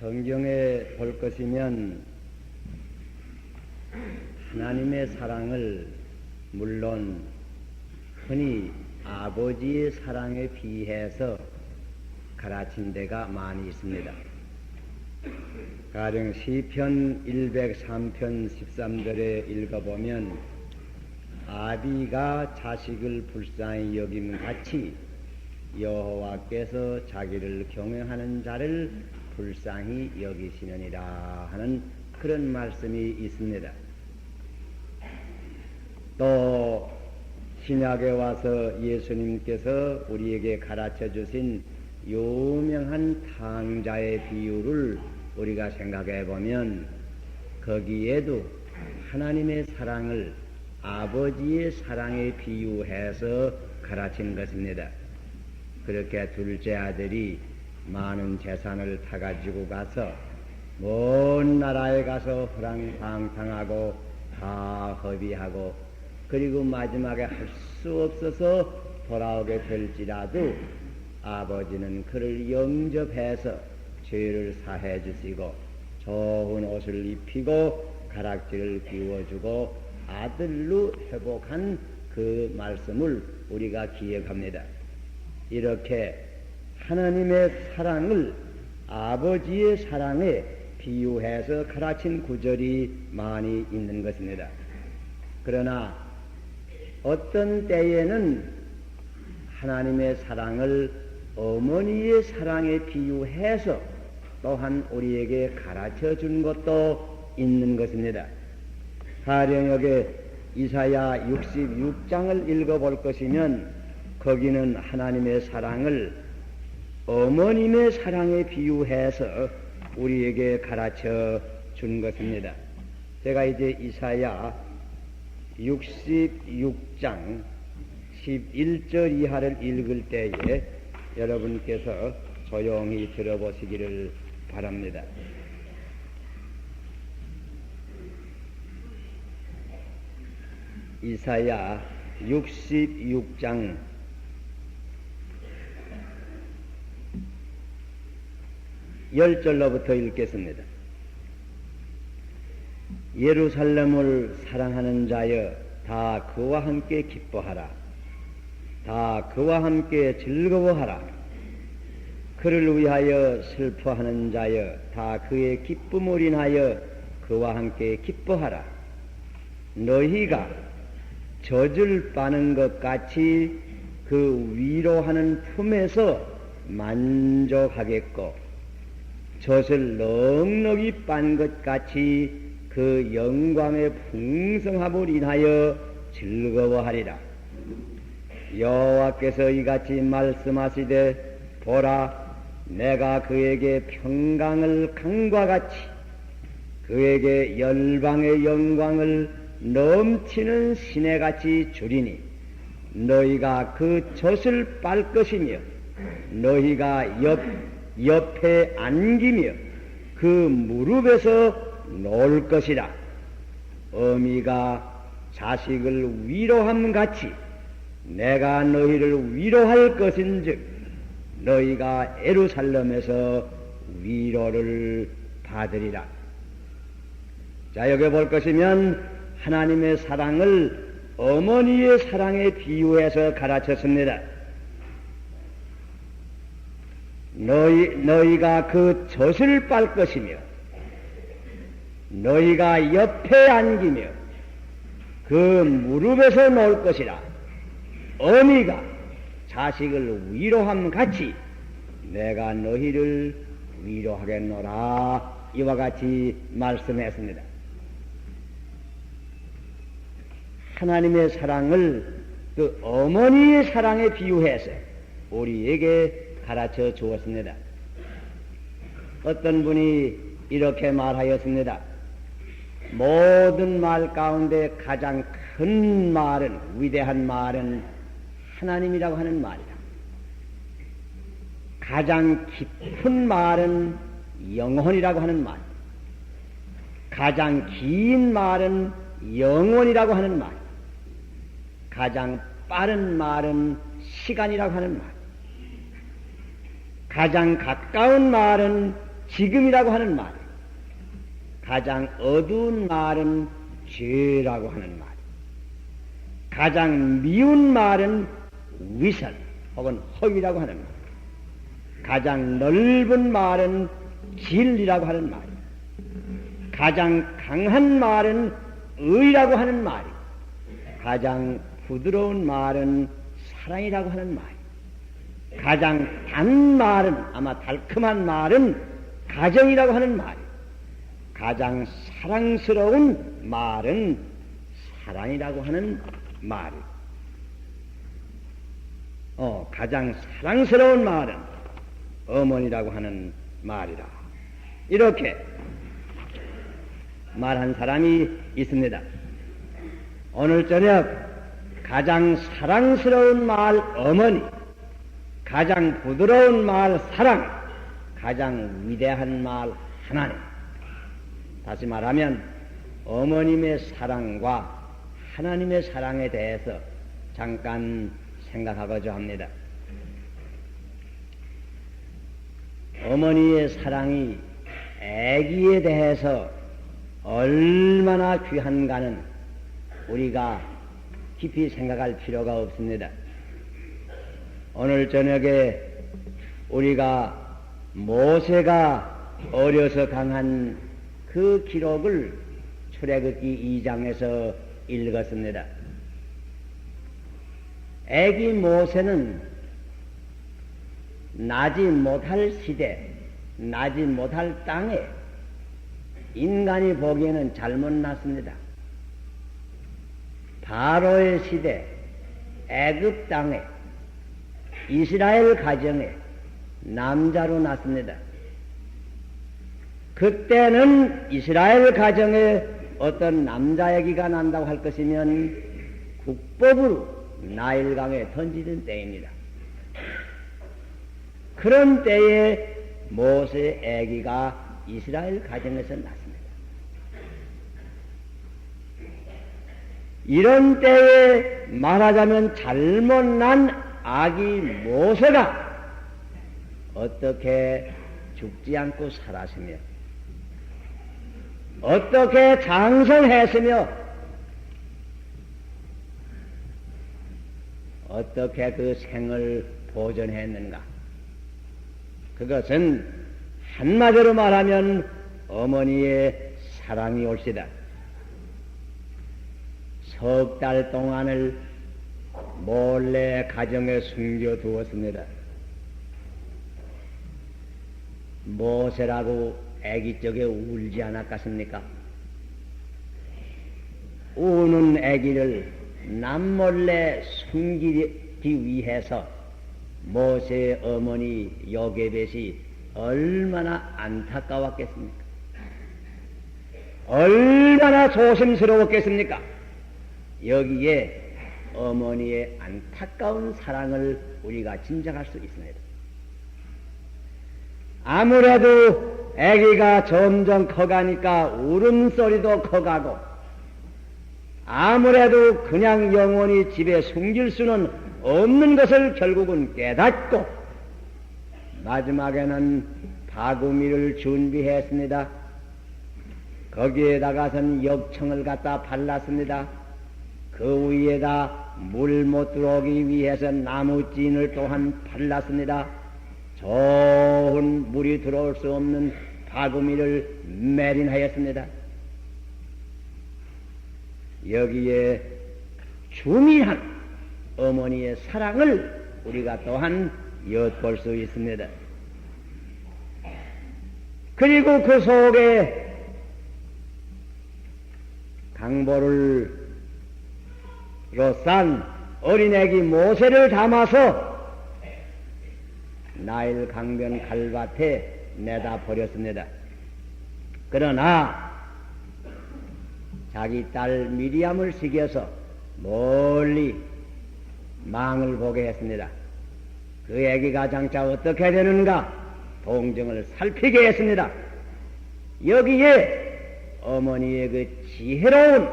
성경에 볼 것이면 하나님의 사랑을 물론 흔히 아버지의 사랑에 비해서 가르친 데가 많이 있습니다. 가령 시편 103편 13절에 읽어보면 아비가 자식을 불쌍히 여김 같이 여호와께서 자기를 경외하는 자를 불쌍히 여기시느니라 하는 그런 말씀이 있습니다. 또 신약에 와서 예수님께서 우리에게 가르쳐 주신 유명한 탕자의 비유를 우리가 생각해 보면 거기에도 하나님의 사랑을 아버지의 사랑에 비유해서 가르친 것입니다. 그렇게 둘째 아들이 많은 재산을 타가지고 가서 먼 나라에 가서 허랑방탕하고 다 허비하고 그리고 마지막에 할 수 없어서 돌아오게 될지라도 아버지는 그를 영접해서 죄를 사해 주시고 좋은 옷을 입히고 가락지를 비워주고 아들로 회복한 그 말씀을 우리가 기억합니다. 이렇게 하나님의 사랑을 아버지의 사랑에 비유해서 가르친 구절이 많이 있는 것입니다. 그러나 어떤 때에는 하나님의 사랑을 어머니의 사랑에 비유해서 또한 우리에게 가르쳐 준 것도 있는 것입니다. 가령 여기 이사야 66장을 읽어볼 것이면 거기는 하나님의 사랑을 어머님의 사랑에 비유해서 우리에게 가르쳐 준 것입니다. 제가 이제 이사야 66장 11절 이하를 읽을 때에 여러분께서 조용히 들어보시기를 바랍니다. 이사야 66장 10절로부터 읽겠습니다. 예루살렘을 사랑하는 자여 다 그와 함께 기뻐하라. 다 그와 함께 즐거워하라. 그를 위하여 슬퍼하는 자여 다 그의 기쁨을 인하여 그와 함께 기뻐하라. 너희가 젖을 빠는 것 같이 그 위로하는 품에서 만족하겠고 젖을 넉넉히 빤 것 같이 그 영광의 풍성함을 인하여 즐거워하리라. 여호와께서 이같이 말씀하시되 보라 내가 그에게 평강을 강과 같이 그에게 열방의 영광을 넘치는 시내같이 주리니 너희가 그 젖을 빨 것이며 너희가 옆에 안기며 그 무릎에서 놓을 것이라. 어미가 자식을 위로함 같이 내가 너희를 위로할 것인즉 너희가 예루살렘에서 위로를 받으리라. 자, 여기 볼 것이면 하나님의 사랑을 어머니의 사랑에 비유해서 가르쳤습니다. 너희가 그 젖을 빨 것이며 너희가 옆에 안기며 그 무릎에서 놓을 것이라. 어미가 자식을 위로함 같이 내가 너희를 위로하겠노라. 이와 같이 말씀했습니다. 하나님의 사랑을 그 어머니의 사랑에 비유해서 우리에게 가르쳐 주었습니다. 어떤 분이 이렇게 말하였습니다. 모든 말 가운데 가장 큰 말은, 위대한 말은 하나님이라고 하는 말이다. 가장 깊은 말은 영혼이라고 하는 말, 가장 긴 말은 영혼이라고 하는 말, 가장 빠른 말은 시간이라고 하는 말, 가장 가까운 말은 지금이라고 하는 말, 가장 어두운 말은 죄라고 하는 말, 가장 미운 말은 위선 혹은 허위라고 하는 말, 가장 넓은 말은 진리라고 하는 말, 가장 강한 말은 의라고 하는 말, 가장 부드러운 말은 사랑이라고 하는 말, 가장 단 말은 아마 달콤한 말은 가정이라고 하는 말, 가장 사랑스러운 말은 사랑이라고 하는 말, 가장 사랑스러운 말은 어머니라고 하는 말이라. 이렇게 말한 사람이 있습니다. 오늘 저녁 가장 사랑스러운 말 어머니, 가장 부드러운 말 사랑, 가장 위대한 말 하나님. 다시 말하면 어머님의 사랑과 하나님의 사랑에 대해서 잠깐 생각하고자 합니다. 어머니의 사랑이 아기에 대해서 얼마나 귀한가는 우리가 깊이 생각할 필요가 없습니다. 오늘 저녁에 우리가 모세가 어려서 강한 그 기록을 출애굽기 2장에서 읽었습니다. 아기 모세는 나지 못할 시대, 나지 못할 땅에 인간이 보기에는 잘못 났습니다. 바로의 시대, 애굽 땅에, 이스라엘 가정에 남자로 났습니다. 그때는 이스라엘 가정에 어떤 남자 아기가 난다고 할 것이면 국법으로 나일강에 던지는 때입니다. 그런 때에 모세 아기가 이스라엘 가정에서 났습니다. 이런 때에 말하자면 잘못난 아기 모세가 어떻게 죽지 않고 살았으며 어떻게 장성했으며 어떻게 그 생을 보존했는가? 그것은 한마디로 말하면 어머니의 사랑이 올시다. 석 달 동안을 몰래 가정에 숨겨두었습니다. 모세라고 아기 쪽에 울지 않았겠습니까? 우는 아기를 남몰래 숨기기 위해서 모세의 어머니 요게벳이 얼마나 안타까웠겠습니까? 얼마나 조심스러웠겠습니까? 여기에 어머니의 안타까운 사랑을 우리가 짐작할 수 있습니다. 아무래도 아기가 점점 커가니까 울음소리도 커가고 아무래도 그냥 영원히 집에 숨길 수는 없는 것을 결국은 깨닫고 마지막에는 바구미를 준비했습니다. 거기에다가선 역청을 갖다 발랐습니다. 그 위에다 물 못 들어오기 위해서 나무찐을 또한 발랐습니다. 좋은 물이 들어올 수 없는 바구미를 매린하였습니다. 여기에 중요한 어머니의 사랑을 우리가 또한 엿볼 수 있습니다. 그리고 그 속에 강보를 싼 어린애기 모세를 담아서 나일 강변 갈밭에 내다 버렸습니다. 그러나 자기 딸 미리암을 시켜서 멀리 망을 보게 했습니다. 그 애기가 장차 어떻게 되는가 동정을 살피게 했습니다. 여기에 어머니의 그 지혜로운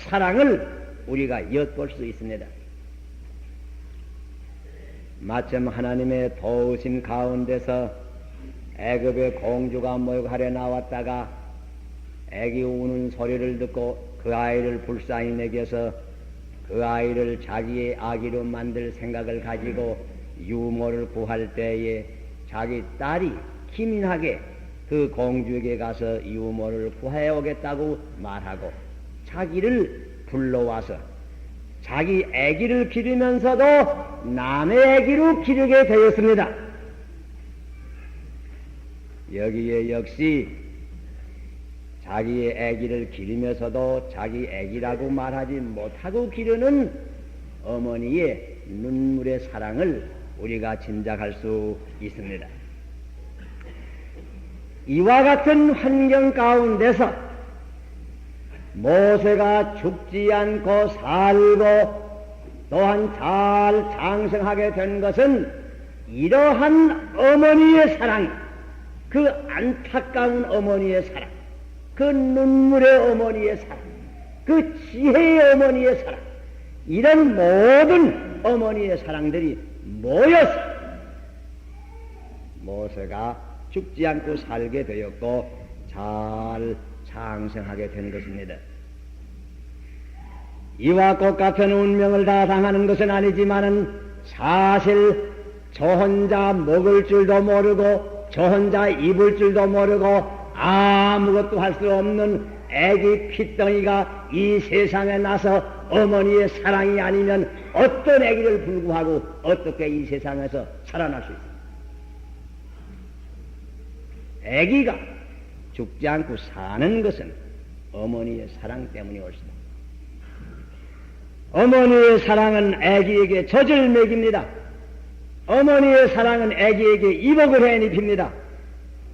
사랑을 우리가 엿볼 수 있습니다. 마침 하나님의 도우심 가운데서 애굽의 공주가 목욕하러 나왔다가 애기 우는 소리를 듣고 그 아이를 불쌍히 먹여서 그 아이를 자기의 아기로 만들 생각을 가지고 유모를 구할 때에 자기 딸이 기민하게 그 공주에게 가서 유모를 구해 오겠다고 말하고 자기를 불러와서 자기 아기를 기르면서도 남의 아기로 기르게 되었습니다. 여기에 역시 자기의 아기를 기르면서도 자기 아기라고 말하지 못하고 기르는 어머니의 눈물의 사랑을 우리가 짐작할 수 있습니다. 이와 같은 환경 가운데서 모세가 죽지 않고 살고 또한 잘 장성하게 된 것은 이러한 어머니의 사랑, 그 안타까운 어머니의 사랑, 그 눈물의 어머니의 사랑, 그 지혜의 어머니의 사랑, 이런 모든 어머니의 사랑들이 모여서 모세가 죽지 않고 살게 되었고 잘 장성하게 된 것입니다. 이와 똑같은 운명을 다 당하는 것은 아니지만은 사실 저 혼자 먹을 줄도 모르고 저 혼자 입을 줄도 모르고 아무것도 할 수 없는 애기 핏덩이가 이 세상에 나서 어머니의 사랑이 아니면 어떤 애기를 불구하고 어떻게 이 세상에서 살아날 수 있습니까? 애기가 죽지 않고 사는 것은 어머니의 사랑 때문이 옳습니다. 어머니의 사랑은 애기에게 젖을 먹입니다. 어머니의 사랑은 애기에게 이복을 해입힙니다.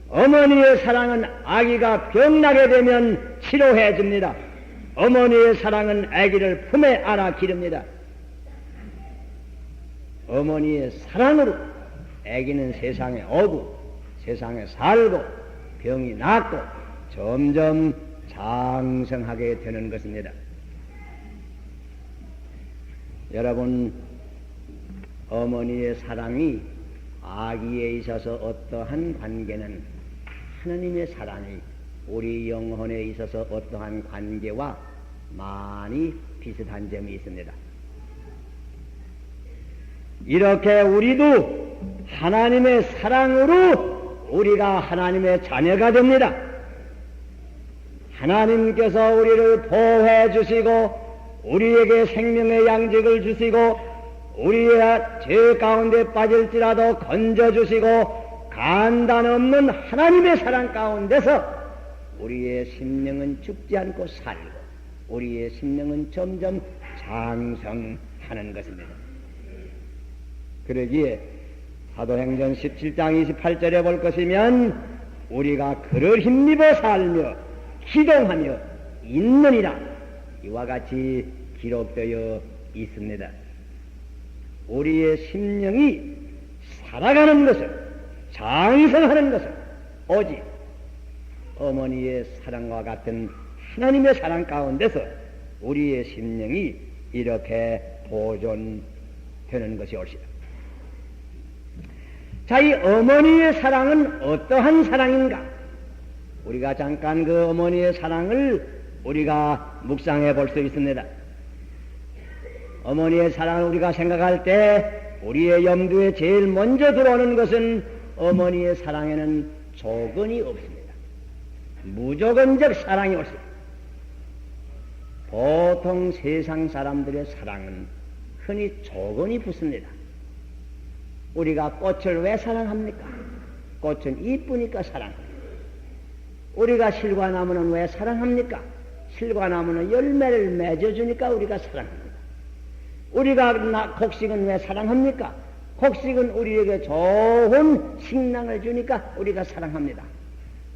어머니의 사랑은 아기가 병나게 되면 치료해 줍니다. 어머니의 사랑은 아기를 품에 안아 기릅니다. 어머니의 사랑으로 아기는 세상에 오고 세상에 살고 병이 낫고 점점 장성하게 되는 것입니다. 여러분, 어머니의 사랑이 아기에 있어서 어떠한 관계는 하나님의 사랑이 우리 영혼에 있어서 어떠한 관계와 많이 비슷한 점이 있습니다. 이렇게 우리도 하나님의 사랑으로 우리가 하나님의 자녀가 됩니다. 하나님께서 우리를 보호해 주시고 우리에게 생명의 양식을 주시고 우리의 죄 가운데 빠질지라도 건져주시고 간단 없는 하나님의 사랑 가운데서 우리의 심령은 죽지 않고 살고 우리의 심령은 점점 장성하는 것입니다. 그러기에 사도행전 17장 28절에 볼 것이면 우리가 그를 힘입어 살며 기동하며 있느니라 이와 같이 기록되어 있습니다. 우리의 심령이 살아가는 것을 장성하는 것을 오직 어머니의 사랑과 같은 하나님의 사랑 가운데서 우리의 심령이 이렇게 보존되는 것이 옳시다. 자, 이 어머니의 사랑은 어떠한 사랑인가? 우리가 잠깐 그 어머니의 사랑을 우리가 묵상해 볼 수 있습니다. 어머니의 사랑을 우리가 생각할 때 우리의 염두에 제일 먼저 들어오는 것은 어머니의 사랑에는 조건이 없습니다. 무조건적 사랑이 옳습니다. 보통 세상 사람들의 사랑은 흔히 조건이 붙습니다. 우리가 꽃을 왜 사랑합니까? 꽃은 이쁘니까 사랑합니다. 우리가 실과나무는 왜 사랑합니까? 실과나무는 열매를 맺어주니까 우리가 사랑합니다. 우리가 곡식은 왜 사랑합니까? 곡식은 우리에게 좋은 식량을 주니까 우리가 사랑합니다.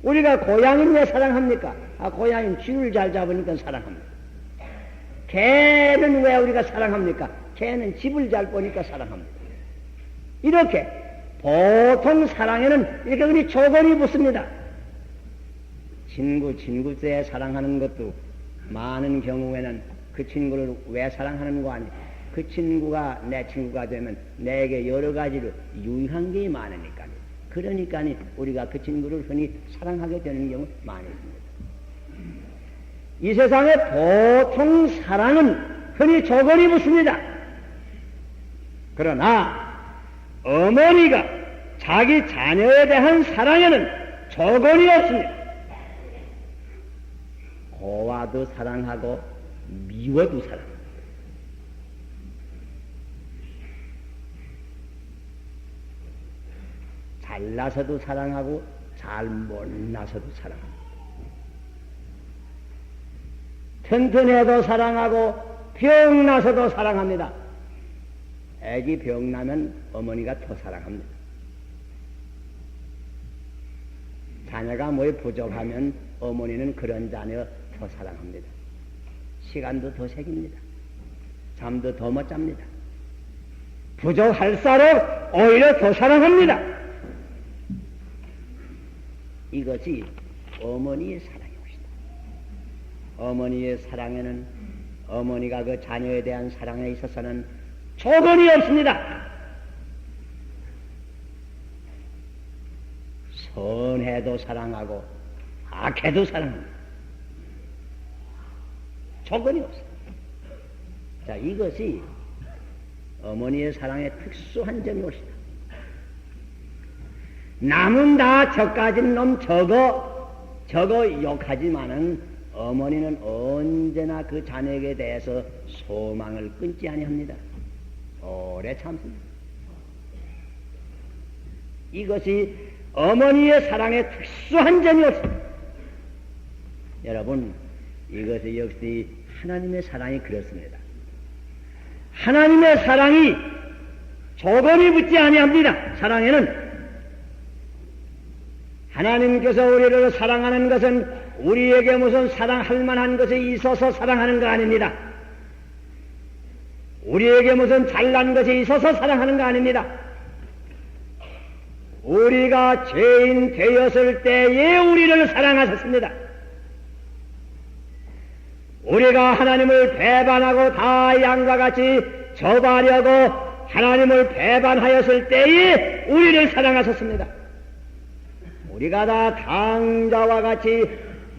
우리가 고양이는 왜 사랑합니까? 고양이는 쥐를 잘 잡으니까 사랑합니다. 개는 왜 우리가 사랑합니까? 개는 집을 잘 보니까 사랑합니다. 이렇게 보통 사랑에는 이렇게 우리 조건이 붙습니다. 친구째 사랑하는 것도 많은 경우에는 그 친구를 왜 사랑하는 거 아니에요? 그 친구가 내 친구가 되면 내게 여러 가지로 유익한 게 많으니까요. 그러니까 우리가 그 친구를 흔히 사랑하게 되는 경우 많이 있습니다. 이 세상에 보통 사랑은 흔히 조건이 붙습니다. 그러나 어머니가 자기 자녀에 대한 사랑에는 조건이 없습니다. 고와도 사랑하고 미워도 사랑합니다. 잘나서도 사랑하고 잘 못나서도 사랑합니다. 튼튼해도 사랑하고 병나서도 사랑합니다. 애기 병나면 어머니가 더 사랑합니다. 자녀가 뭐에 부족하면 어머니는 그런 자녀 더 사랑합니다. 시간도 더 새깁니다. 잠도 더 못 잡니다. 부족할수록 오히려 더 사랑합니다. 이것이 어머니의 사랑이 것이다. 어머니의 사랑에는 어머니가 그 자녀에 대한 사랑에 있어서는 조건이 없습니다. 선해도 사랑하고 악해도 사랑합니다. 조건이 없습니다. 자, 이것이 어머니의 사랑의 특수한 점이 것이다. 남은 다 저까진 놈 저거 욕하지만은 어머니는 언제나 그 자녀에게 대해서 소망을 끊지 아니합니다. 오래 참습니다. 이것이 어머니의 사랑의 특수한 점이 없습니다. 여러분, 이것이 역시 하나님의 사랑이 그렇습니다. 하나님의 사랑이 조건이 붙지 아니합니다. 사랑에는 하나님께서 우리를 사랑하는 것은 우리에게 무슨 사랑할 만한 것이 있어서 사랑하는 거 아닙니다. 우리에게 무슨 잘난 것이 있어서 사랑하는 거 아닙니다. 우리가 죄인 되었을 때에 우리를 사랑하셨습니다. 우리가 하나님을 배반하고 다 양과 같이 접하려고 하나님을 배반하였을 때에 우리를 사랑하셨습니다. 우리가 다 당자와 같이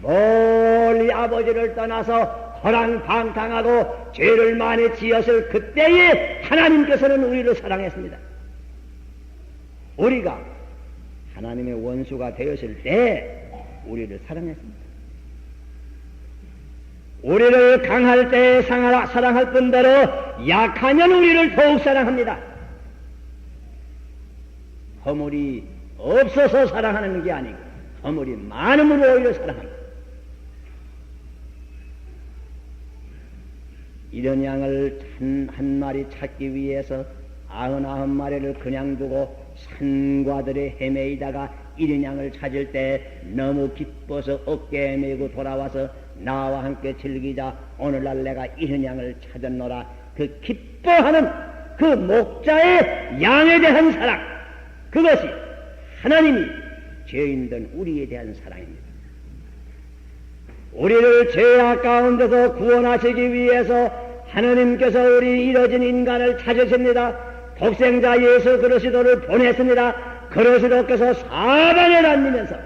멀리 아버지를 떠나서 허랑방탕하고 죄를 많이 지었을 그때에 하나님께서는 우리를 사랑했습니다. 우리가 하나님의 원수가 되었을 때 우리를 사랑했습니다. 우리를 강할 때 사랑할 뿐더러 약하면 우리를 더욱 사랑합니다. 허물이 없어서 사랑하는 게 아니고 허물이 많음으로 오히려 사랑합니다. 이런 양을 한 마리 찾기 위해서 99마리를 그냥 두고 산과들에 헤매이다가 이런 양을 찾을 때 너무 기뻐서 어깨에 메고 돌아와서 나와 함께 즐기자. 오늘날 내가 이런 양을 찾았노라. 그 기뻐하는 그 목자의 양에 대한 사랑, 그것이 하나님이 죄인된 우리에 대한 사랑입니다. 우리를 죄악 가운데서 구원하시기 위해서 하나님께서 우리 이뤄진 인간을 찾으십니다. 독생자 예수 그리스도를 보냈습니다. 그리스도께서 사방에 다니면서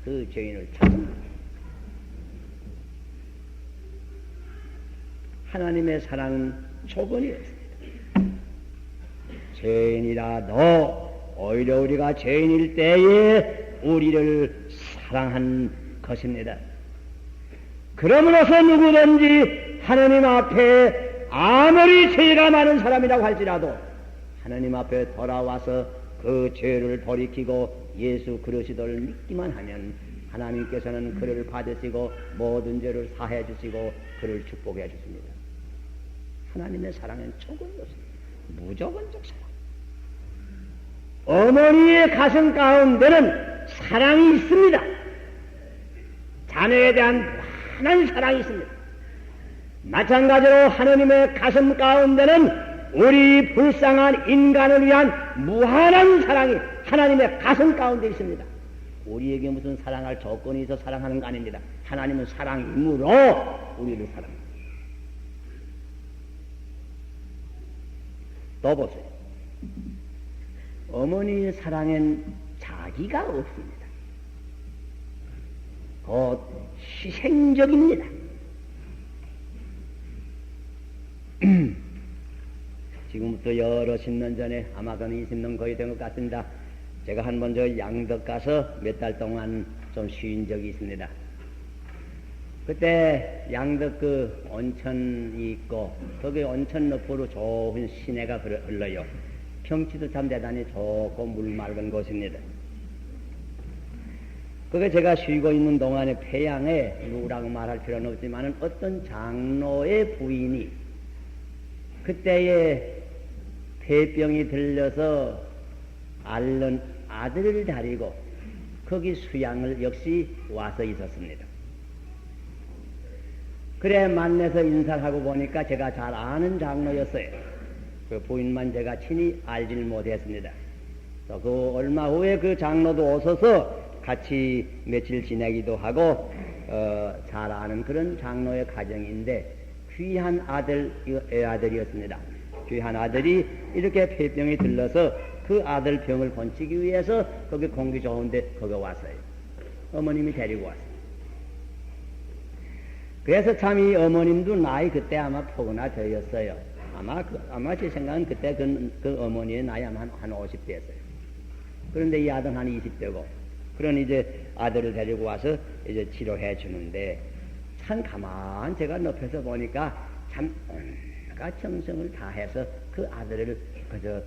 그 죄인을 찾습니다. 하나님의 사랑은 조건이 없습니다. 죄인이라도 오히려 우리가 죄인일 때에 우리를 사랑한 것입니다. 그러므로서 누구든지 하나님 앞에 아무리 죄가 많은 사람이라고 할지라도 하나님 앞에 돌아와서 그 죄를 돌이키고 예수 그리스도를 믿기만 하면 하나님께서는 그를 받으시고 모든 죄를 사해 주시고 그를 축복해 주십니다. 하나님의 사랑은 조건이 없습니다. 무조건적 사랑. 어머니의 가슴 가운데는 사랑이 있습니다. 자녀에 대한 무한한 사랑이 있습니다. 마찬가지로 하나님의 가슴 가운데는 우리 불쌍한 인간을 위한 무한한 사랑이 하나님의 가슴 가운데 있습니다. 우리에게 무슨 사랑할 조건이 있어 사랑하는 거 아닙니다. 하나님은 사랑이므로 우리를 사랑합니다. 또 보세요. 어머니의 사랑엔 자기가 없습니다. 곧 희생적입니다. 지금부터 여러 10년 전에 아마도 20년 거의 된 것 같습니다. 제가 한번 저 양덕 가서 몇 달 동안 좀 쉰 적이 있습니다. 그때 양덕 그 온천이 있고 거기 온천 너포로 좋은 시내가 흘러요. 경치도 참 대단히 좋고 물 맑은 곳입니다. 그게 제가 쉬고 있는 동안에 폐양에 누구라고 말할 필요는 없지만 어떤 장로의 부인이 그때에 폐병이 들려서 앓는 아들을 데리고 거기 수양을 역시 와서 있었습니다. 그래 만나서 인사를 하고 보니까 제가 잘 아는 장로였어요. 그 부인만 제가 친히 알질 못했습니다. 또 그 얼마 후에 그 장로도 오셔서 같이 며칠 지내기도 하고 잘 아는 그런 장로의 가정인데 귀한 아들, 애아들이었습니다. 귀한 아들이 이렇게 폐병이 들러서 그 아들 병을 고치기 위해서 거기 공기 좋은데 거기 왔어요. 어머님이 데리고 왔어요. 그래서 참 이 어머님도 나이 그때 아마 포근하 되었어요. 아마 제 생각은 그때 그 어머니의 나이 아마 한 50대였어요. 그런데 이 아들은 한 20대고, 그런 이제 아들을 데리고 와서 이제 치료해 주는데, 참 가만 제가 옆에서 보니까 참 온갖 정성을 다해서 그 아들을 그저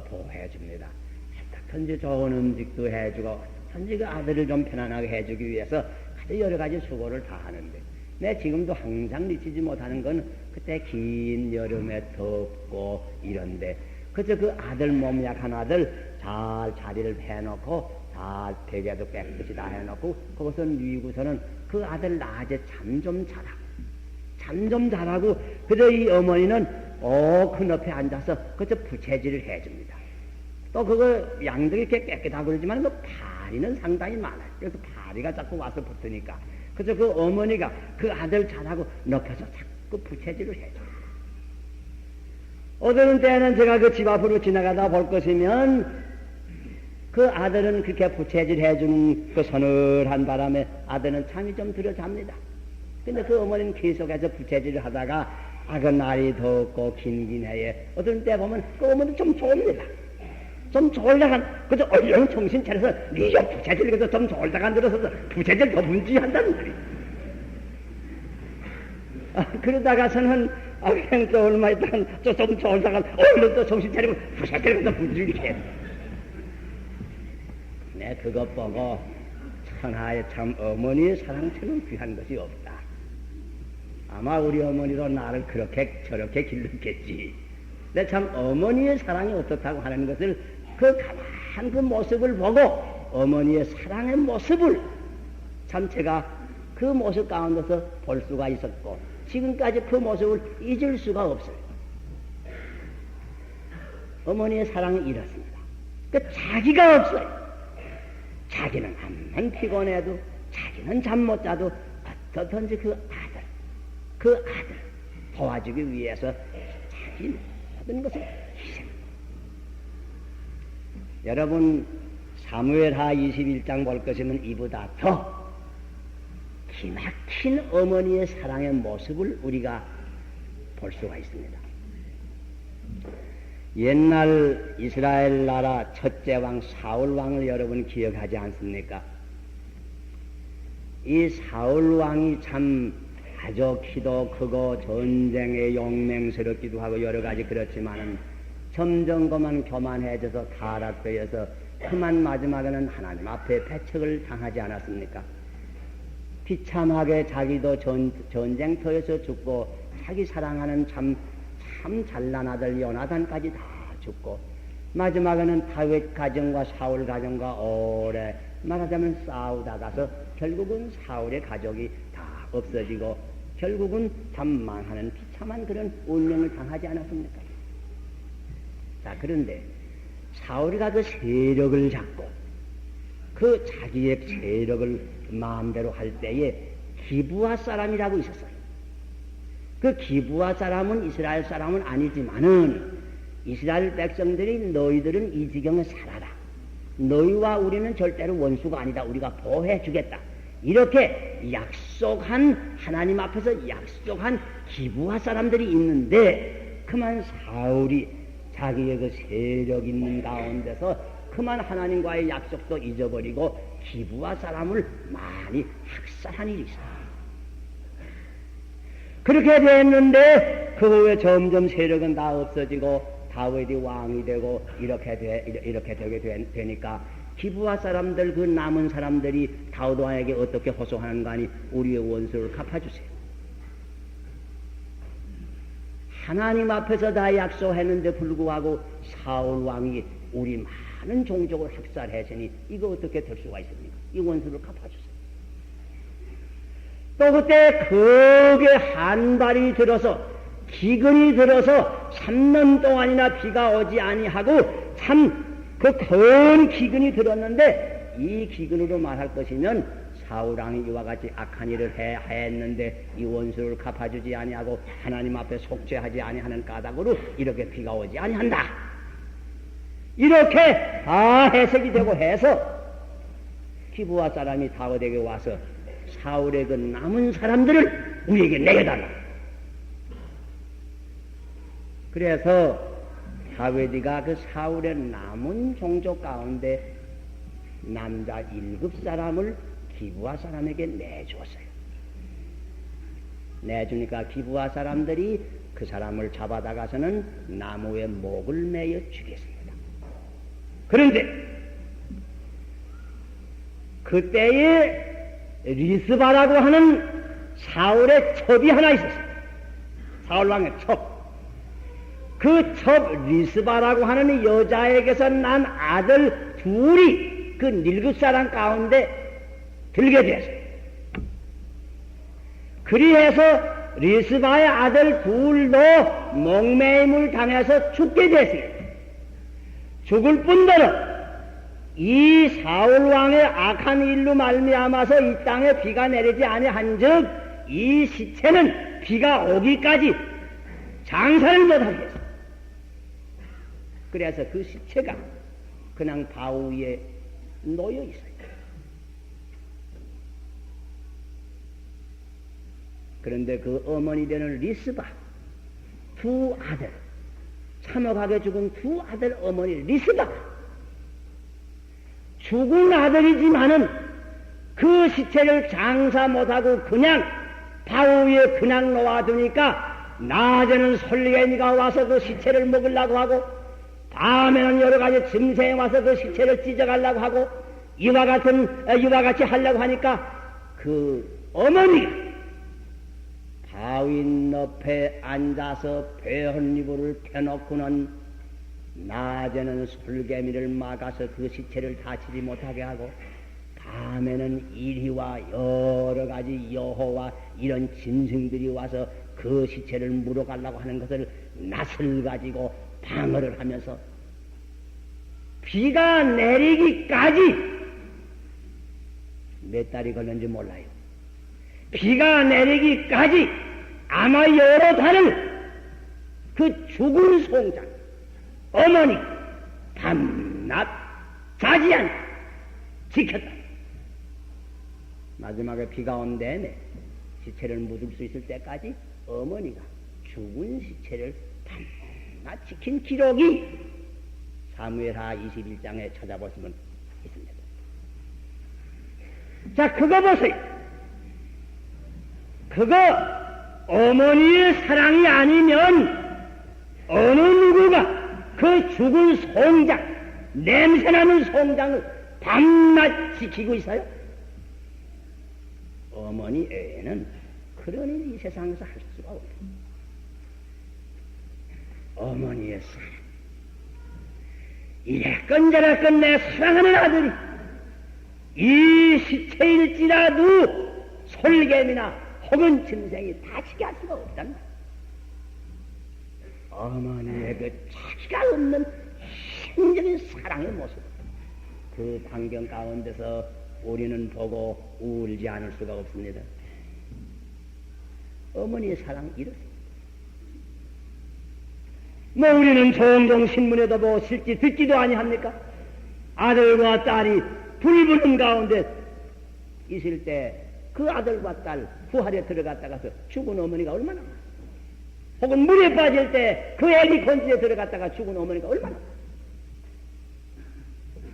보호해 줍니다. 어떻든지 좋은 음식도 해주고, 어떻든지 그 아들을 좀 편안하게 해주기 위해서 아주 여러 가지 수고를 다 하는데, 내 지금도 항상 미치지 못하는 건 그때 긴 여름에 덥고 이런데 그저 그 아들 몸 약한 아들 잘 자리를 해놓고 잘 베개도 깨끗이 다 해놓고 거기서 누이고서는 그 아들 낮에 잠 좀 자라고 그저 이 어머니는 큰 옆에 앉아서 그저 부채질을 해줍니다. 또 그거 양덕이 이렇게 깨끗하고 그러지만 그 파리는 상당히 많아요. 그래서 파리가 자꾸 와서 붙으니까 그래서 그 어머니가 그 아들 잘하고 높여서 자꾸 부채질을 해줘. 어떤 때는 제가 그 집 앞으로 지나가다 볼 것이면 그 아들은 그렇게 부채질 해주는 그 서늘한 바람에 아들은 잠이 좀 들어 잡니다. 근데 그 어머니는 계속해서 부채질을 하다가 그 날이 덥고 긴긴 해에 어떤 때 보면 그 어머니는 좀 졸립니다. 좀 졸다가 그저 얼른 정신 차려서 니저 부채질 그래서 좀 졸다가 들어서서 부채질 더 분주한다는 말이야. 그러다가서는 그냥 또 얼마 있다가 좀 졸다가 얼른 또 정신 차리고 부채질 그래서 분주하게 해. 내 그것 보고 천하에 참 어머니의 사랑처럼 귀한 것이 없다. 아마 우리 어머니도 나를 그렇게 저렇게 길렀겠지. 근데 참 어머니의 사랑이 어떻다고 하는 것을 그 가만한 그 모습을 보고 어머니의 사랑의 모습을 참 제가 그 모습 가운데서 볼 수가 있었고 지금까지 그 모습을 잊을 수가 없어요. 어머니의 사랑이 이렇습니다. 그 자기가 없어요. 자기는 한번 피곤해도 자기는 잠 못 자도 어떻든지 그 아들 도와주기 위해서 자기 모든 것을 희생. 여러분 사무엘하 21장 볼 것이면 이보다 더 기막힌 어머니의 사랑의 모습을 우리가 볼 수가 있습니다. 옛날 이스라엘 나라 첫째 왕 사울 왕을 여러분 기억하지 않습니까? 이 사울 왕이 참 아주 키도 크고 전쟁에 용맹스럽기도 하고 여러 가지 그렇지만은 점점 그만 교만해져서 타락되어서 그만 마지막에는 하나님 앞에 배척을 당하지 않았습니까? 비참하게 자기도 전쟁터에서 죽고 자기 사랑하는 참 잘난 아들 요나단까지 다 죽고 마지막에는 다윗 가정과 사울 가정과 오래 말하자면 싸우다가서 결국은 사울의 가족이 다 없어지고 결국은 참 망하는 비참한 그런 운명을 당하지 않았습니까? 자, 그런데 사울이가 그 세력을 잡고 그 자기의 세력을 마음대로 할 때에 기브아 사람이라고 있었어요. 그 기브아 사람은 이스라엘 사람은 아니지만은 이스라엘 백성들이 너희들은 이 지경에 살아라. 너희와 우리는 절대로 원수가 아니다. 우리가 보호해 주겠다. 이렇게 약속한, 하나님 앞에서 약속한 기브아 사람들이 있는데 그만 사울이 자기의 그 세력 있는 가운데서 그만 하나님과의 약속도 잊어버리고 기브아 사람을 많이 학살한 일이 있어요. 그렇게 됐는데 그 후에 점점 세력은 다 없어지고 다윗이 왕이 되고 이렇게 되게 되니까 기브아 사람들, 그 남은 사람들이 다윗 왕에게 어떻게 호소하는가 하니 우리의 원수를 갚아주세요. 하나님 앞에서 다 약속했는데 불구하고 사울 왕이 우리 많은 종족을 학살했으니 이거 어떻게 될 수가 있습니까? 이 원수를 갚아주세요. 또 그때 크게 한발이 들어서 기근이 들어서 3년 동안이나 비가 오지 아니하고 참 그 큰 기근이 들었는데 이 기근으로 말할 것이면 사울왕이 이와 같이 악한 일을 했는데 이 원수를 갚아주지 아니하고 하나님 앞에 속죄하지 아니하는 까닭으로 이렇게 비가 오지 아니한다. 이렇게 다 해석이 되고 해서 기브아 사람이 다윗에게 와서 사울의 그 남은 사람들을 우리에게 내려달라. 그래서 다윗이가 그 사울의 남은 종족 가운데 남자 7사람을 기브아 사람에게 내주었어요. 내주니까 기브아 사람들이 그 사람을 잡아다가서는 나무에 목을 매여 죽였습니다. 그런데 그때에 리스바라고 하는 사울의 첩이 하나 있었어요. 사울왕의 첩. 그 첩 리스바라고 하는 여자에게서 난 아들 둘이 그 7사람 가운데 들게 되었어요. 그리해서 리스바의 아들 둘도 목매임을 당해서 죽게 됐어요. 죽을 뿐더러 이 사울왕의 악한 일로 말미암아서 이 땅에 비가 내리지 아니한즉 이 시체는 비가 오기까지 장사를 못하게 했어요. 그래서 그 시체가 그냥 바위 위에 놓여 있어요. 그런데 그 어머니 되는 리스바 두 아들, 참혹하게 죽은 두 아들 어머니 리스바 죽은 아들이지만은 그 시체를 장사 못하고 그냥 바위 위에 그냥 놓아두니까 낮에는 솔개미가 와서 그 시체를 먹으려고 하고 다음에는 여러 가지 짐승이 와서 그 시체를 찢어가려고 하고 이와 같이 하려고 하니까 그 어머니가 바위 옆에 앉아서 배헌이불을 펴놓고는 낮에는 솔개미를 막아서 그 시체를 다치지 못하게 하고 밤에는 이리와 여러 가지 여호와 이런 짐승들이 와서 그 시체를 물어가려고 하는 것을 낯을 가지고 방어를 하면서 비가 내리기까지 몇 달이 걸렸는지 몰라요. 비가 내리기까지 아마 여러 달을 그 죽은 송장 어머니 밤낮 자지 않고 지켰다. 마지막에 비가 온 다음에 시체를 묻을 수 있을 때까지 어머니가 죽은 시체를 밤낮 지킨 기록이 사무엘하 21장에 찾아보시면 있습니다. 자, 그거 보세요. 그거 어머니의 사랑이 아니면 어느 누구가 그 죽은 송장, 냄새나는 송장을 밤낮 지키고 있어요? 어머니 외에는 그런 일이 이 세상에서 할 수가 없어요. 어머니의 사랑. 이래건 저래건 내 사랑하는 아들이 이 시체일지라도 솔개미나 혹은 짐승이 다치게 할 수가 없단다. 어머니의 그 차기가 없는 힘적인 사랑의 모습, 그 광경 가운데서 우리는 보고 울지 않을 수가 없습니다. 어머니의 사랑 이렇습니다. 뭐 우리는 종종 신문에도 보고 실제 듣기도 아니합니까? 아들과 딸이 불붙는 가운데 있을 때 그 아들과 딸 부활에 들어갔다가서 죽은 어머니가 얼마나 많아. 혹은 물에 빠질 때 그 애기 건지에 들어갔다가 죽은 어머니가 얼마나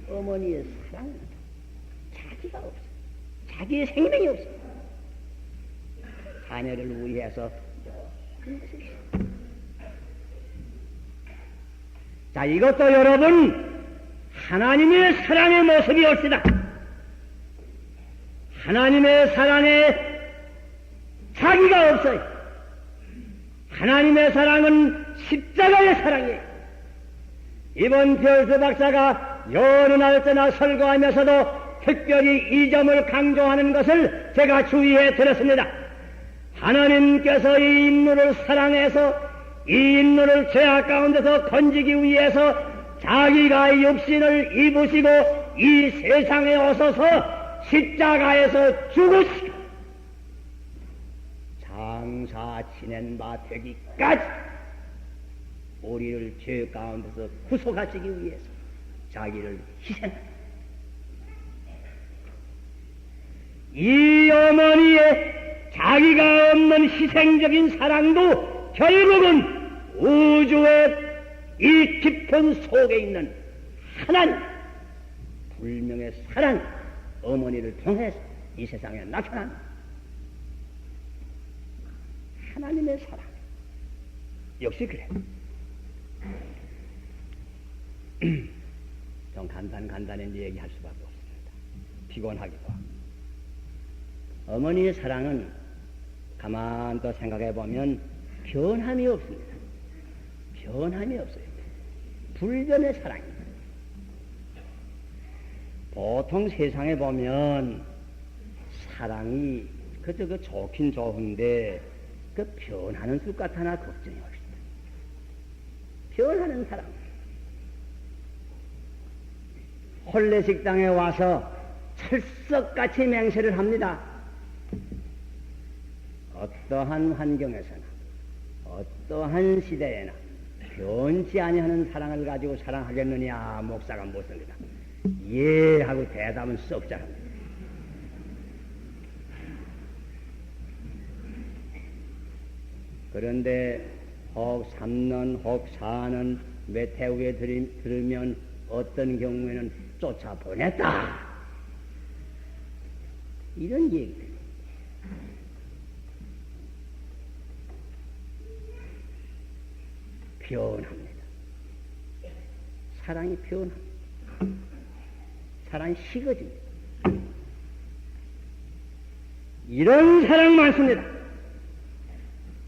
많아. 어머니의 사랑은 자기가 없어. 자기의 생명이 없어. 자녀를 위해서 하는 것이 있어. 자, 이것도 여러분 하나님의 사랑의 모습이 옳시다. 하나님의 사랑에 자기가 없어요. 하나님의 사랑은 십자가의 사랑이에요. 이번 별수 박사가 여러 날 때나 설교하면서도 특별히 이 점을 강조하는 것을 제가 주의해 들었습니다. 하나님께서 이 인류를 사랑해서 이 인류를 죄악 가운데서 건지기 위해서 자기가 육신을 입으시고 이 세상에 오셔서 십자가에서 죽으시고 장사 지낸 바 되기까지 우리를 죄 가운데서 구속하시기 위해서 자기를 희생합니다. 이 어머니의 자기가 없는 희생적인 사랑도 결국은 우주의 이 깊은 속에 있는 하나님 불명의 사랑 어머니를 통해서 이 세상에 나타난 하나님의 사랑 역시 그래. 좀 간단히 얘기할 수밖에 없습니다. 피곤하기도 하고. 어머니의 사랑은 가만 또 생각해 보면 변함이 없습니다. 변함이 없어요. 불변의 사랑입니다. 보통 세상에 보면 사랑이 그저 좋긴 좋은데 그 변하는 것 같아나 걱정이 없습니다. 변하는 사랑. 혼례 식당에 와서 철석같이 맹세를 합니다. 어떠한 환경에서나 어떠한 시대에나 변치 아니하는 사랑을 가지고 사랑하겠느냐. 목사가 묻습니다. 예 하고 대답은 썩 잘합니다. 그런데 혹 3년 혹 4년 몇 해 후에 들으면 어떤 경우에는 쫓아보냈다 이런 얘기입니다. 변합니다. 사랑이 변합니다. 사랑이 식어집니다. 이런 사랑 많습니다.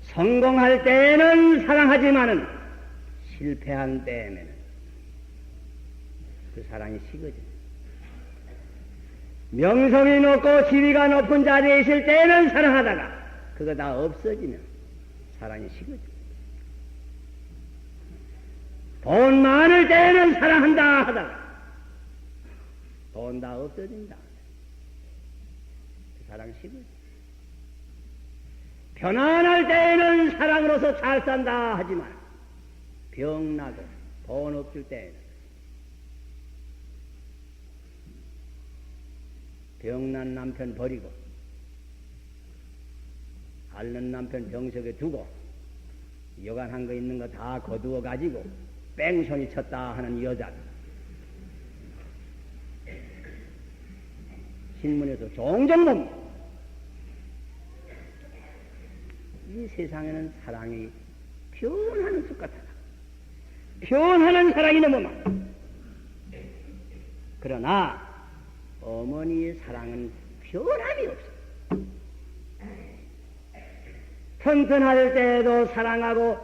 성공할 때에는 사랑하지만은 실패한 때에는 그 사랑이 식어집니다. 명성이 높고 지위가 높은 자리에 있을 때에는 사랑하다가 그거 다 없어지면 사랑이 식어집니다. 돈 많을 때에는 사랑한다 하다가 돈 다 없어진다. 그 사랑 식어져. 편안할 때에는 사랑으로서 잘 산다 하지만 병나고 돈 없을 때에는 병난 남편 버리고 앓는 남편 병석에 두고 여간한 거 있는 거 다 거두어 가지고 뺑소니 쳤다 하는 여자 신문에서 종종 봅니다. 이 세상에는 사랑이 변하는 것 같아. 변하는 사랑이 너무 많아. 그러나 어머니의 사랑은 변함이 없어. 튼튼할 때에도 사랑하고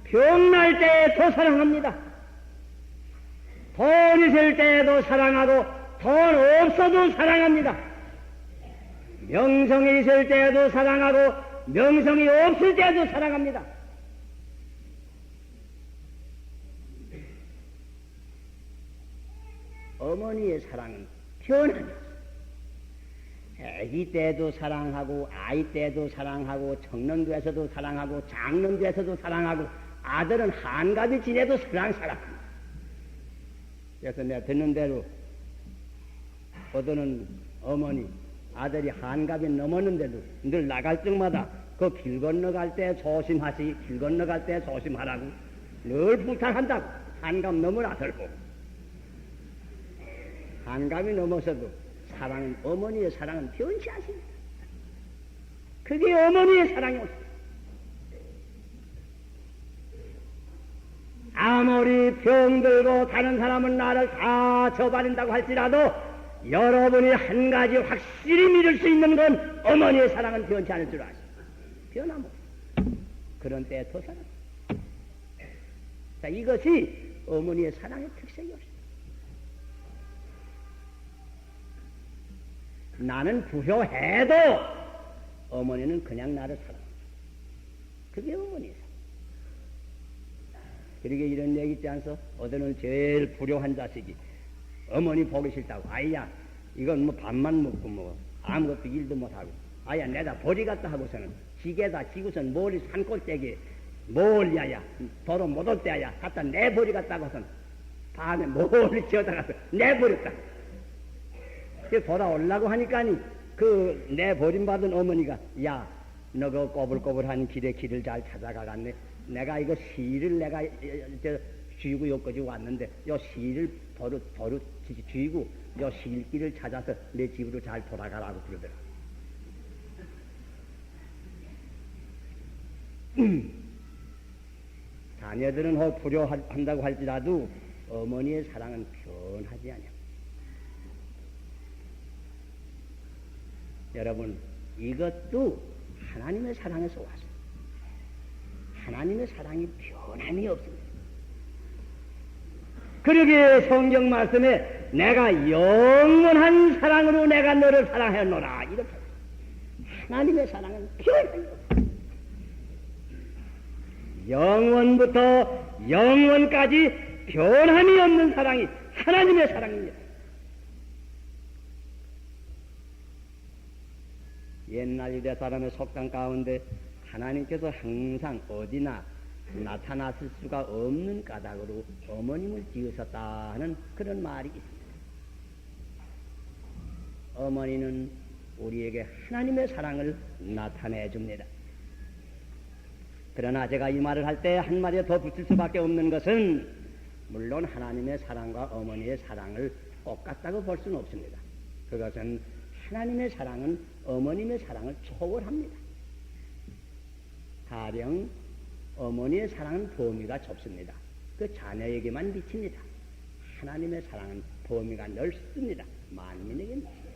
병날 때에도 사랑합니다. 돈 있을 때에도 사랑하고 돈 없어도 사랑합니다. 명성이 있을 때에도 사랑하고 명성이 없을 때에도 사랑합니다. 어머니의 사랑은 변함이 없어요. 아기 때도 사랑하고 아이 때도 사랑하고 청년도에서도 사랑하고 장년도에서도 사랑하고 아들은 한갑이 지내도 설랑설랑합니다. 그래서 내가 듣는 대로 어떤 어머니 아들이 한갑이 넘었는데도 늘 나갈 적마다 그 길 건너갈 때 조심하시, 길 건너갈 때 조심하라고 늘 부탁한다고. 한갑 넘은 아들 보고. 한갑이 넘어서도 사랑은, 어머니의 사랑은 변치 않습니다. 그게 어머니의 사랑이었습니다. 아무리 병들고 다른 사람은 나를 다 저버린다고 할지라도 여러분이 한 가지 확실히 믿을 수 있는 건 어머니의 사랑은 변치 않을 줄 아십니다. 변함없어. 그런 때에 더 사랑. 자, 이것이 어머니의 사랑의 특색이었습니다. 나는 부효해도 어머니는 그냥 나를 사랑합니다. 그게 어머니의 사랑. 그러게 이런 얘기 있지 않소? 어제는 제일 불효한 자식이 어머니 보기 싫다고. 아이야, 이건 뭐 밥만 먹고 뭐 아무것도 일도 못하고. 아야, 내가 버리 갔다 하고서는 지게다 지고선 멀리 산골짜기 멀리야 도로 못 올 때야 갖다 내버리 갔다 하고선 밤에 멀리 지어다가서 내버렸다. 그 돌아오려고 하니까니 그 내버림 받은 어머니가 야, 너 그 꼬불꼬불한 길에 길을 잘 찾아가갔네. 내가 이거 시를 내가 쥐고 여기까지 왔는데 요 시를 버릇 쥐고 요 실길을 찾아서 내 집으로 잘 돌아가라고 그러더라. 자녀들은 불효한다고 할지라도 어머니의 사랑은 변하지 않아요. 여러분, 이것도 하나님의 사랑에서 왔어요. 하나님의 사랑이 변함이 없습니다. 그러기에 성경 말씀에 내가 영원한 사랑으로 내가 너를 사랑하노라 이렇게 하나님의 사랑은 변함이 없습니다. 영원부터 영원까지 변함이 없는 사랑이 하나님의 사랑입니다. 옛날 유대 사람의 속담 가운데 하나님께서 항상 어디나 나타났을 수가 없는 까닭으로 어머님을 지으셨다 하는 그런 말이 있습니다. 어머니는 우리에게 하나님의 사랑을 나타내 줍니다. 그러나 제가 이 말을 할 때 한 마디 더 붙일 수밖에 없는 것은 물론 하나님의 사랑과 어머니의 사랑을 똑같다고 볼 수는 없습니다. 그것은 하나님의 사랑은 어머님의 사랑을 초월합니다. 가령 어머니의 사랑은 범위가 좁습니다. 그 자녀에게만 미칩니다. 하나님의 사랑은 범위가 넓습니다. 만민에게 미칩니다.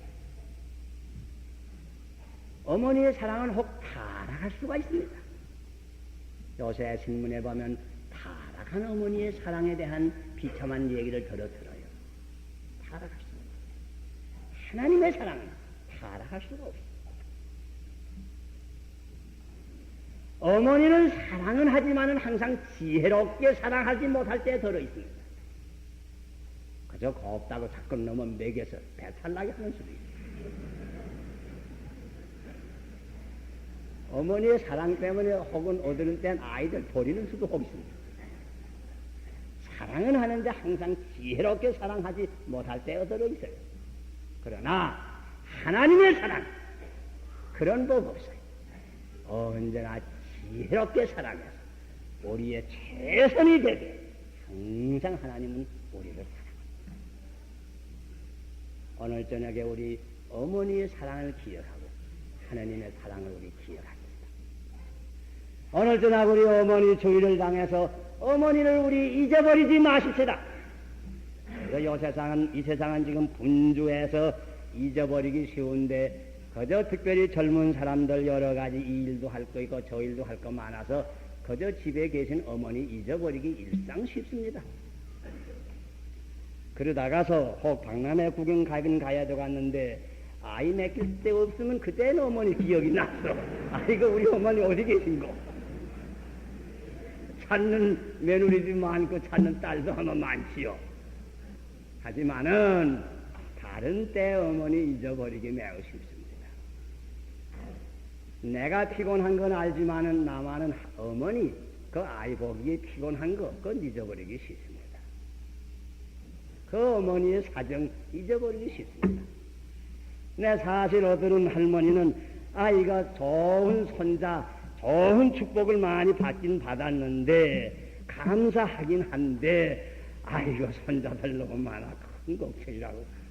어머니의 사랑은 혹 타락할 수가 있습니다. 요새 신문에 보면 타락한 어머니의 사랑에 대한 비참한 얘기를 들어요. 타락했습니다. 하나님의 사랑은 타락할 수가 없습니다. 어머니는 사랑은 하지만은 항상 지혜롭게 사랑하지 못할 때 들어 있습니다. 그저 곱다고 자꾸 넘어 먹여서 배탈나게 하는 수도 있습니다. 어머니의 사랑 때문에 혹은 어두른 땐 아이들 버리는 수도 혹 있습니다. 사랑은 하는데 항상 지혜롭게 사랑하지 못할 때가 들어 있어요. 그러나 하나님의 사랑 그런 법 없어요. 언제나 지혜롭게 사랑해서 우리의 최선이 되게 항상 하나님은 우리를 사랑합니다. 오늘 저녁에 우리 어머니의 사랑을 기억하고 하나님의 사랑을 우리 기억합니다. 오늘 저녁 우리 어머니 주의를 당해서 어머니를 우리 잊어버리지 마십시다. 이 세상은 지금 분주해서 잊어버리기 쉬운데 그저 특별히 젊은 사람들 여러 가지 이 일도 할 거 있고 저 일도 할 거 많아서 그저 집에 계신 어머니 잊어버리기 일상 쉽습니다. 그러다가서 혹 박람회 구경 가긴 가야 되겠는데 아이 맡길 데 없으면 그때는 어머니 기억이 났어. 아이고 우리 어머니 어디 계신고? 찾는 며느리도 많고 찾는 딸도 아마 많지요. 하지만은 다른 때 어머니 잊어버리기 매우 쉽습니다. 내가 피곤한 건 알지만은 나만은 어머니 그 아이 보기에 피곤한 거, 그건 잊어버리기 싫습니다. 그 어머니의 사정 잊어버리기 싫습니다. 내 사실 어떤 할머니는 아이가 좋은 손자, 좋은 축복을 많이 받긴 받았는데, 감사하긴 한데, 아이고, 손자들 너무 많아. 큰 걱정이라고.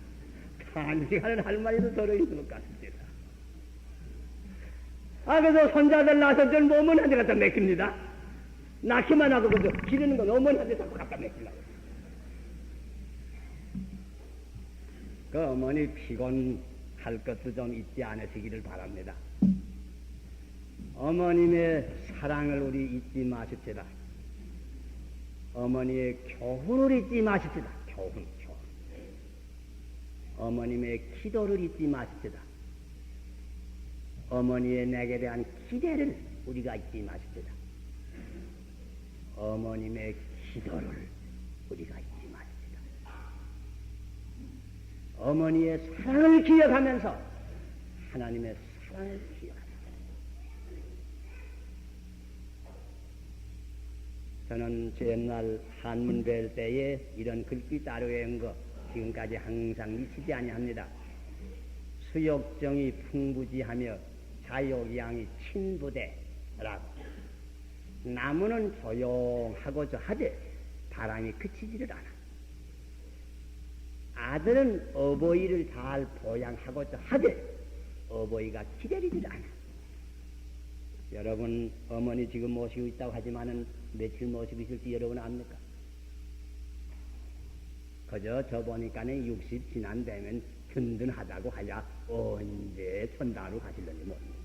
간직하는 할머니도 들어있는 것 같습니다. 그래서 손자들 낳아서 전 어머니한테 갖다 맡깁니다. 낳기만 하고, 그저 기르는 건 어머니한테 자꾸 갖다 맡기려고. 그 어머니 피곤할 것도 좀 잊지 않으시기를 바랍니다. 어머님의 사랑을 우리 잊지 마십시다. 어머니의 교훈을 잊지 마십시다. 교훈. 어머님의 기도를 잊지 마십시다. 어머니의 내게 대한 기대를 우리가 잊지 마십시다. 어머님의 기도를 우리가 잊지 마십시다. 어머니의 사랑을 기억하면서 하나님의 사랑을 기억합니다. 저는 옛날 한문 뵐 때에 이런 글귀 따로한 거 지금까지 항상 미치지 아니합니다. 수욕정이 풍부지하며 자욕양이 친부대라고. 나무는 조용하고저 하되 바람이 그치지를 않아. 아들은 어버이를 잘 보양하고저 하되 어버이가 기다리질 않아. 여러분 어머니 지금 모시고 있다고 하지만은 며칠 모시고 있을지 여러분 압니까? 그저 저 보니까는 60 지난 되면 든든하다고 하야 언제 천당으로 가실런지 모릅니다.